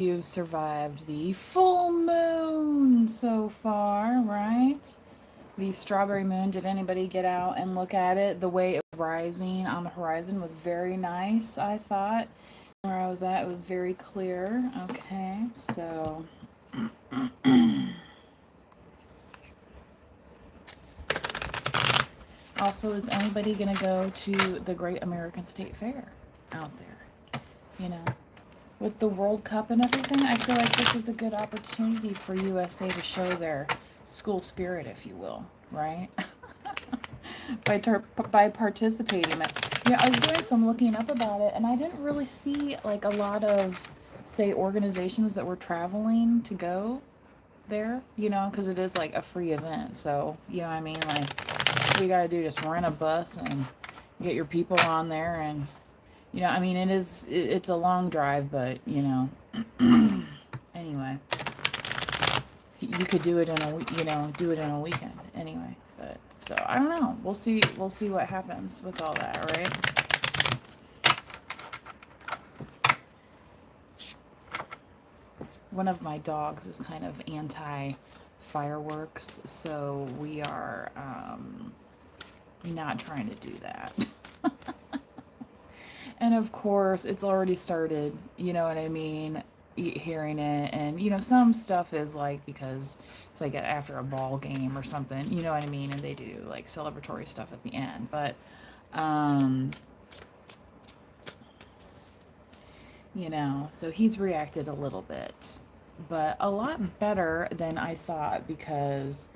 You've survived the full moon so far, right? The strawberry moon. Did anybody get out and look at it? The way it was rising on the horizon was very nice, I thought. Where I was at, it was very clear. Okay, so. Also, is anybody going to go to the Great American State Fair out there? You know, with the World Cup and everything, I feel like this is a good opportunity for USA to show their school spirit, if you will, right? by participating. Yeah, I was doing some looking up about it, and I didn't really see like a lot of, say, organizations that were traveling to go there, because it is like a free event. So, you know what I mean? Like, we got to do just rent a bus and get your people on there. And, I mean, it's a long drive, but, anyway, you could do it in do it in a weekend anyway. But, so I don't know. We'll see what happens with all that, right? One of my dogs is kind of anti fireworks, so we are not trying to do that. And of course, it's already started, you know what I mean? Hearing it, and some stuff is like because it's like after a ball game or something, you know what I mean? And they do like celebratory stuff at the end, but so he's reacted a little bit, but a lot better than I thought because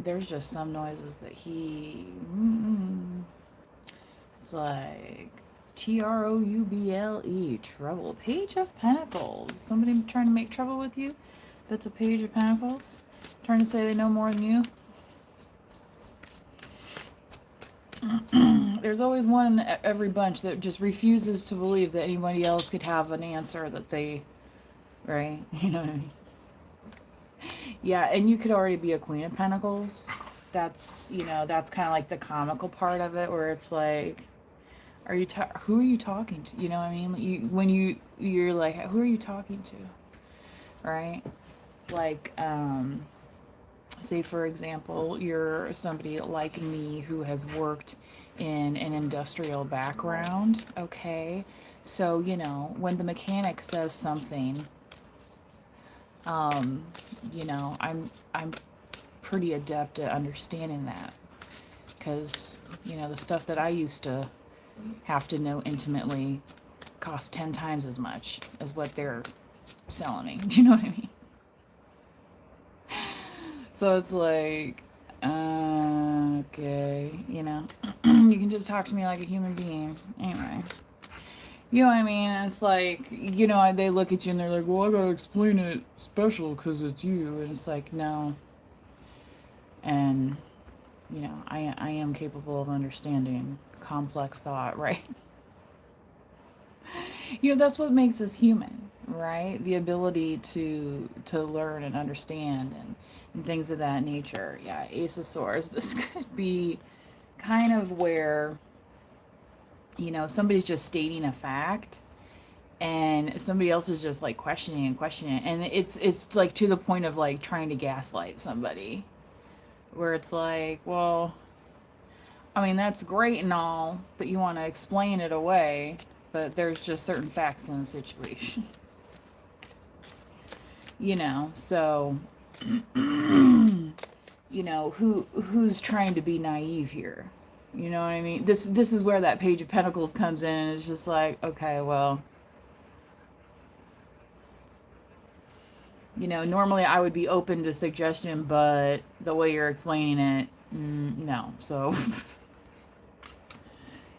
there's just some noises that it's like trouble, trouble. Page of Pentacles. Somebody trying to make trouble with you? That's a Page of Pentacles? Trying to say they know more than you? There's always one in every bunch that just refuses to believe that anybody else could have an answer that they, right? You know what I mean? Yeah, and you could already be a Queen of Pentacles. That's, that's kind of like the comical part of it, where it's like, who are you talking to? You know what I mean? You're like, who are you talking to? Right? Like, say for example, you're somebody like me who has worked in an industrial background, okay? So, when the mechanic says something, I'm pretty adept at understanding that. Because, the stuff that I used to have to know intimately cost 10 times as much as what they're selling me. Do you know what I mean? So it's like, okay, you can just talk to me like a human being. Anyway. You know what I mean? It's like, they look at you and they're like, well, I gotta explain it special because it's you. And it's like, no. And, I am capable of understanding complex thought, right? That's what makes us human, right? The ability to learn and understand and things of that nature. Yeah, Ace of Swords. This could be kind of where, somebody's just stating a fact and somebody else is just like questioning it. And it's like to the point of like trying to gaslight somebody, where it's like, well, I mean, that's great and all that you want to explain it away, but there's just certain facts in the situation. So who's trying to be naive here? You know what I mean? This is where that Page of Pentacles comes in, and it's just like, okay, well, normally I would be open to suggestion, but the way you're explaining it, no. So,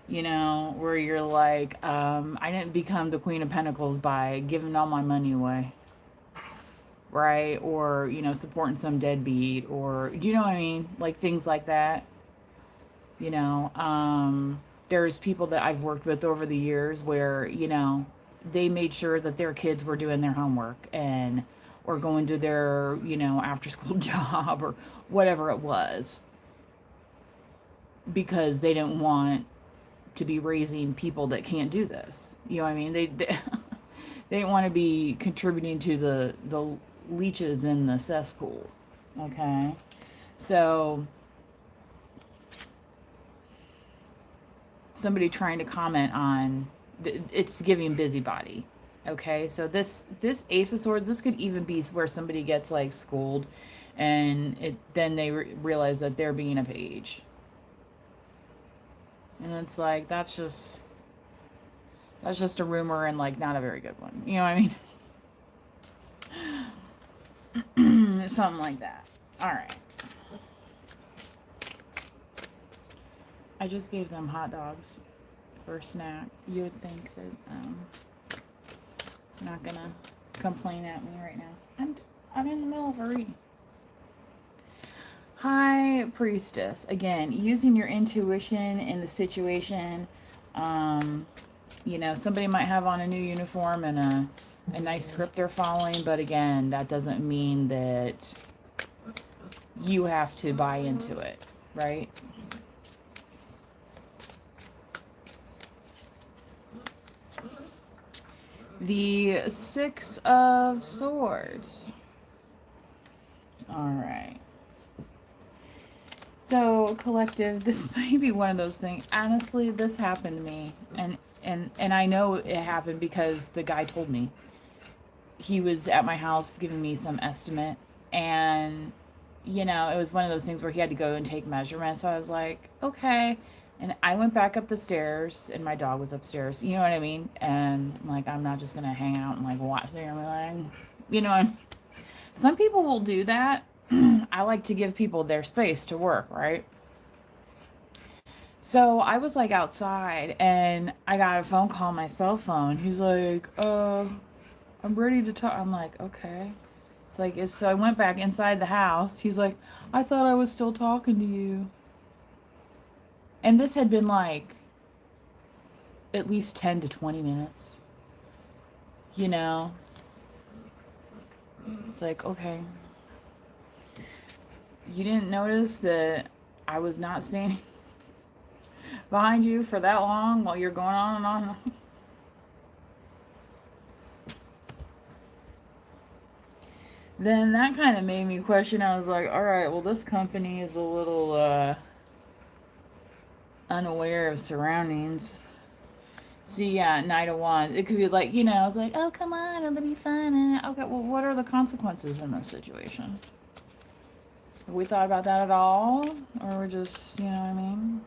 where you're like, I didn't become the Queen of Pentacles by giving all my money away, right? Or, supporting some deadbeat, or, do you know what I mean? Like, things like that. There's people that I've worked with over the years where, they made sure that their kids were doing their homework and or going to their, after school job or whatever it was, because they didn't want to be raising people that can't do this. You know what I mean? They didn't want to be contributing to the leeches in the cesspool. Okay, so somebody trying to comment on it's giving busybody. Okay, so this Ace of Swords, this could even be where somebody gets like schooled, and then they realize that they're being a page, and it's like that's just a rumor and like not a very good one. You know what I mean? Something like that. All right. I just gave them hot dogs for a snack. You would think that not gonna complain at me right now. I'm in the middle of a reading. High Priestess. Again, using your intuition in the situation. You know, somebody might have on a new uniform and a nice script they're following, but again, that doesn't mean that you have to buy into it, right? The Six of Swords. All right. So, collective, this might be one of those things. Honestly, this happened to me, and I know it happened because the guy told me. He was at my house giving me some estimate, and you know, it was one of those things where he had to go and take measurements. So I was like, okay. And I went back up the stairs, and my dog was upstairs. You know what I mean? And like, I'm not just gonna hang out and like watch there. Like, you know, some people will do that. I like to give people their space to work, right? So I was like outside, and I got a phone call on my cell phone. He's like, I'm ready to talk. I'm like, okay. It's like, so I went back inside the house. He's like, I thought I was still talking to you. And this had been like at least 10 to 20 minutes. You know? It's like, okay. You didn't notice that I was not standing behind you for that long while you're going on and on? Then that kind of made me question. I was like, all right, well, this company is a little unaware of surroundings. See, yeah, Knight of Wands. It could be like, you know, I was like, oh, come on, it'll be fun. And okay, well, what are the consequences in this situation? Have we thought about that at all? Or we're just, you know what I mean?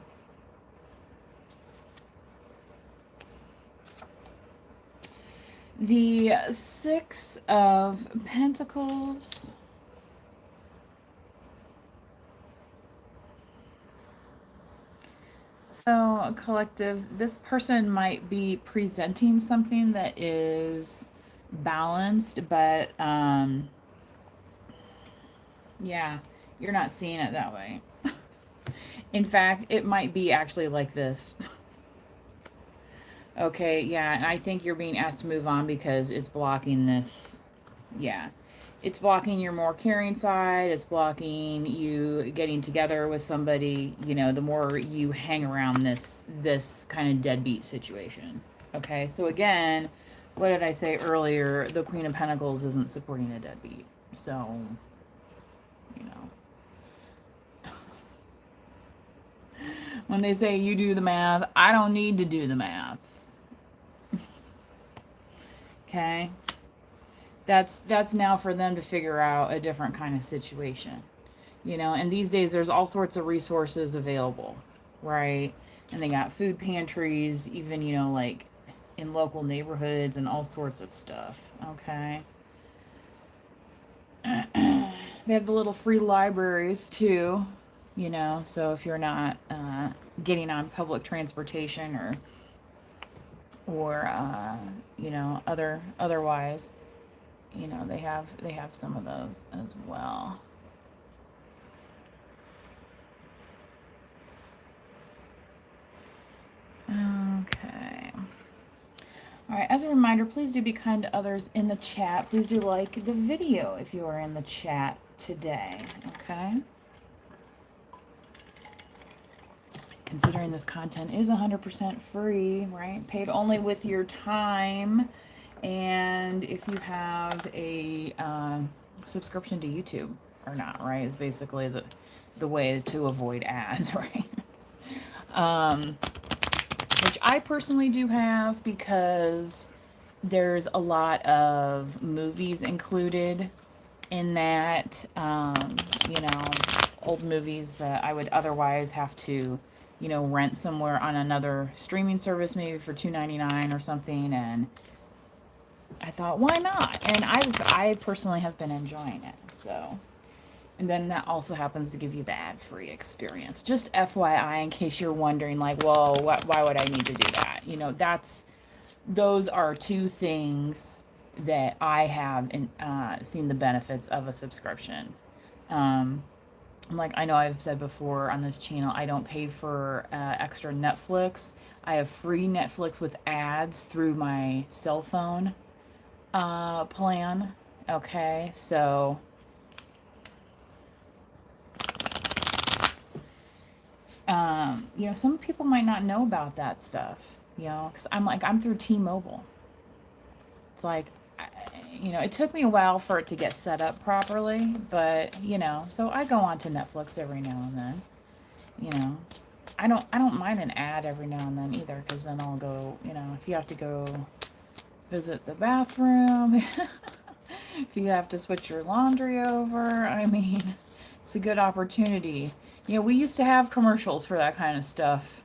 The Six of Pentacles. So, collective, this person might be presenting something that is balanced, but yeah, you're not seeing it that way. In fact, it might be actually like this. Okay, yeah, and I think you're being asked to move on because it's blocking this. Yeah. It's blocking your more caring side. It's blocking you getting together with somebody. You know, the more you hang around this kind of deadbeat situation. Okay, so again, what did I say earlier? The Queen of Pentacles isn't supporting a deadbeat. So, you know. When they say you do the math, I don't need to do the math. Okay? That's now for them to figure out a different kind of situation. You know, and these days there's all sorts of resources available, right? And they got food pantries, even, you know, like in local neighborhoods and all sorts of stuff, okay? They have the little free libraries too, you know, so if you're not getting on public transportation or you know, otherwise, you know, they have some of those as well. Okay. All right, as a reminder, please do be kind to others in the chat. Please do like the video if you are in the chat today, okay? Considering this content is 100% free, right? Paid only with your time and if you have a subscription to YouTube or not, right? Is basically the way to avoid ads, right? um, which I personally do have because there's a lot of movies included in that, old movies that I would otherwise have to, rent somewhere on another streaming service, maybe for $2.99 or something. And I thought, why not? And I personally have been enjoying it. So, and then that also happens to give you the ad-free experience. Just FYI, in case you're wondering, like, well, why would I need to do that? Those are two things that I have seen the benefits of a subscription. Like I know I've said before on this channel, I don't pay for extra Netflix. I have free Netflix with ads through my cell phone plan. Okay, so some people might not know about that stuff, because I'm through T-Mobile. It's like, it took me a while for it to get set up properly, but, so I go on to Netflix every now and then, I don't mind an ad every now and then either, because then I'll go, if you have to go visit the bathroom, if you have to switch your laundry over, I mean, it's a good opportunity. We used to have commercials for that kind of stuff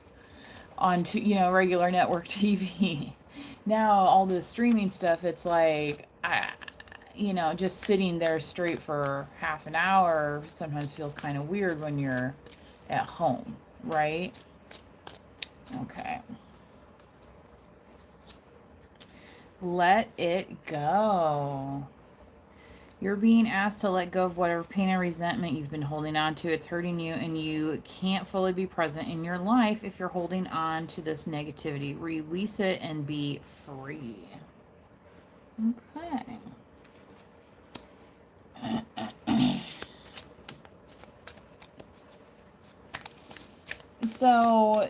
on, regular network TV. Now all this streaming stuff, it's like, just sitting there straight for half an hour sometimes feels kind of weird when you're at home, right? Okay. Let it go. You're being asked to let go of whatever pain and resentment you've been holding on to. It's hurting you, and you can't fully be present in your life if you're holding on to this negativity. Release it and be free. Okay. So,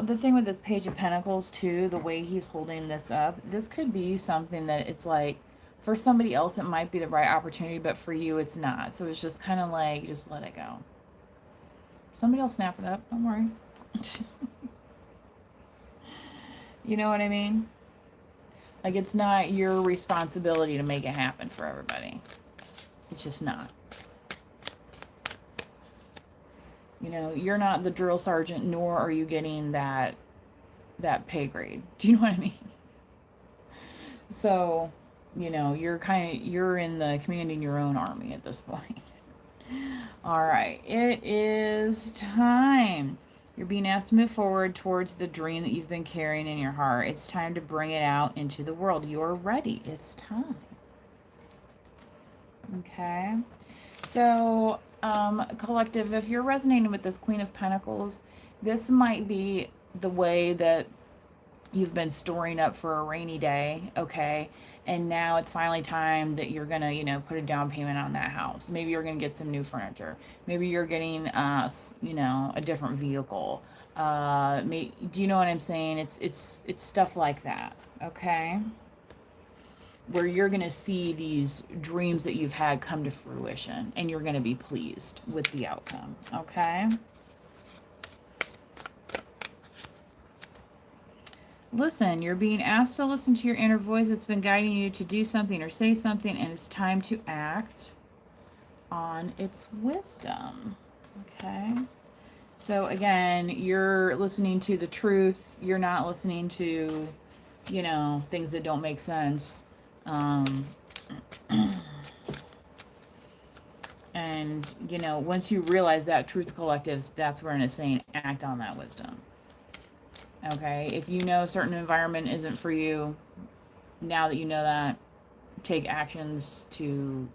the thing with this Page of Pentacles, too, the way he's holding this up, this could be something that it's like, for somebody else, it might be the right opportunity, but for you, it's not. So it's just kind of like, just let it go. Somebody will snap it up. Don't worry. You know what I mean? Like, it's not your responsibility to make it happen for everybody. It's just not. You're not the drill sergeant, nor are you getting that pay grade. Do you know what I mean? So, you're in the commanding your own army at this point. All right, it is time. You're being asked to move forward towards the dream that you've been carrying in your heart. It's time to bring it out into the world. You're ready. It's time. Okay. So, collective, if you're resonating with this Queen of Pentacles, this might be the way that you've been storing up for a rainy day, okay? And now it's finally time that you're going to, put a down payment on that house. Maybe you're going to get some new furniture. Maybe you're getting, a different vehicle. Do you know what I'm saying? It's stuff like that, okay? Where you're going to see these dreams that you've had come to fruition, and you're going to be pleased with the outcome, okay? Listen, you're being asked to listen to your inner voice that's been guiding you to do something or say something, and it's time to act on its wisdom, okay? So again, you're listening to the truth. You're not listening to, things that don't make sense. And, once you realize that, truth collectives, that's where it's saying act on that wisdom. Okay, if you know a certain environment isn't for you, now that you know that, take actions to,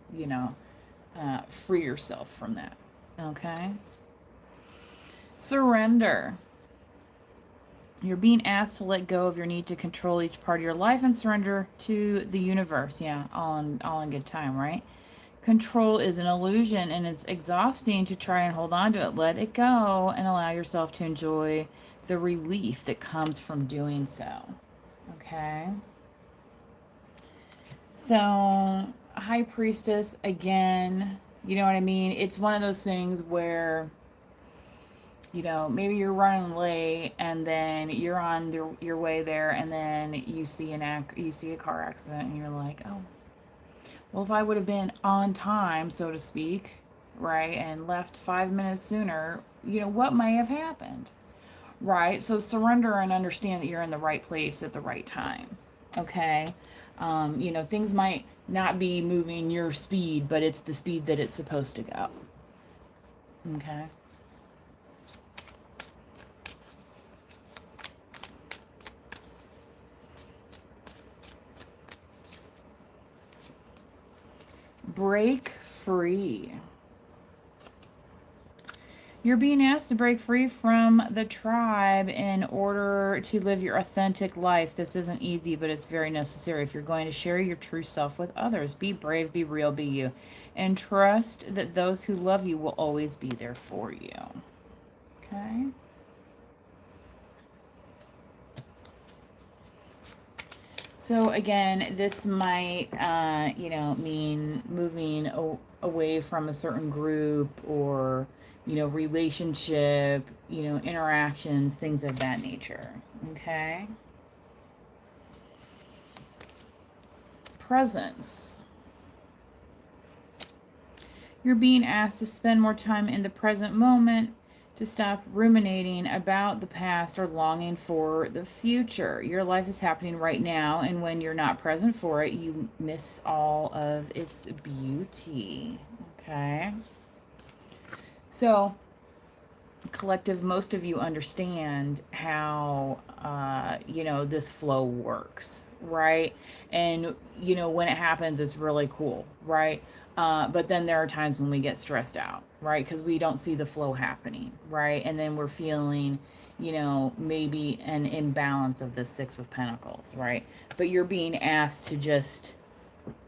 free yourself from that. Okay? Surrender. You're being asked to let go of your need to control each part of your life and surrender to the universe. Yeah, all in good time, right? Control is an illusion, and it's exhausting to try and hold on to it. Let it go and allow yourself to enjoy the relief that comes from doing so. Okay? So, High Priestess, again, you know what I mean? It's one of those things where, you know, maybe you're running late and then you're on your way there and then you see you see a car accident and you're like, oh, well, if I would have been on time, so to speak, right, and left 5 minutes sooner, you know, what may have happened, right? So surrender and understand that you're in the right place at the right time, okay? You know, things might not be moving your speed, but it's the speed that it's supposed to go, okay? Break free. You're being asked to break free from the tribe in order to live your authentic life. This isn't easy, but it's very necessary if you're going to share your true self with others. Be brave, be real, be you. And trust that those who love you will always be there for you. Okay? So again, this might, you know, mean moving away from a certain group or, you know, relationship, you know, interactions, things of that nature. Okay? Presence. You're being asked to spend more time in the present moment, to stop ruminating about the past or longing for the future. Your life is happening right now, and when you're not present for it, you miss all of its beauty. Okay? So, collective, most of you understand how, you know, this flow works, right? And, you know, when it happens, it's really cool, right? But then there are times when we get stressed out, right? Because we don't see the flow happening, right? And then we're feeling, you know, maybe an imbalance of the Six of Pentacles, right? But you're being asked to just,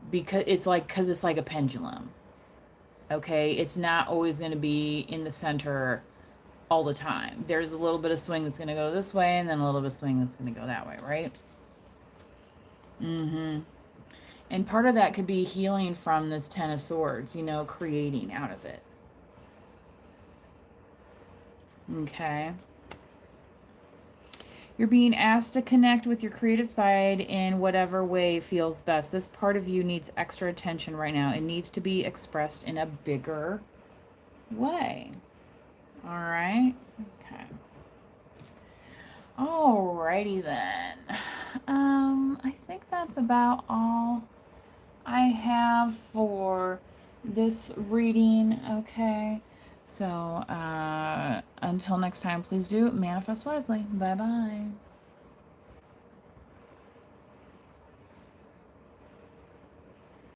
because it's like a pendulum, okay? It's not always going to be in the center all the time. There's a little bit of swing that's going to go this way and then a little bit of swing that's going to go that way, right? And part of that could be healing from this Ten of Swords, you know, creating out of it. Okay. You're being asked to connect with your creative side in whatever way feels best. This part of you needs extra attention right now. It needs to be expressed in a bigger way. All right. Okay. Alrighty then. I think that's about all I have for this reading. Okay. So, until next time, please do manifest wisely. Bye bye.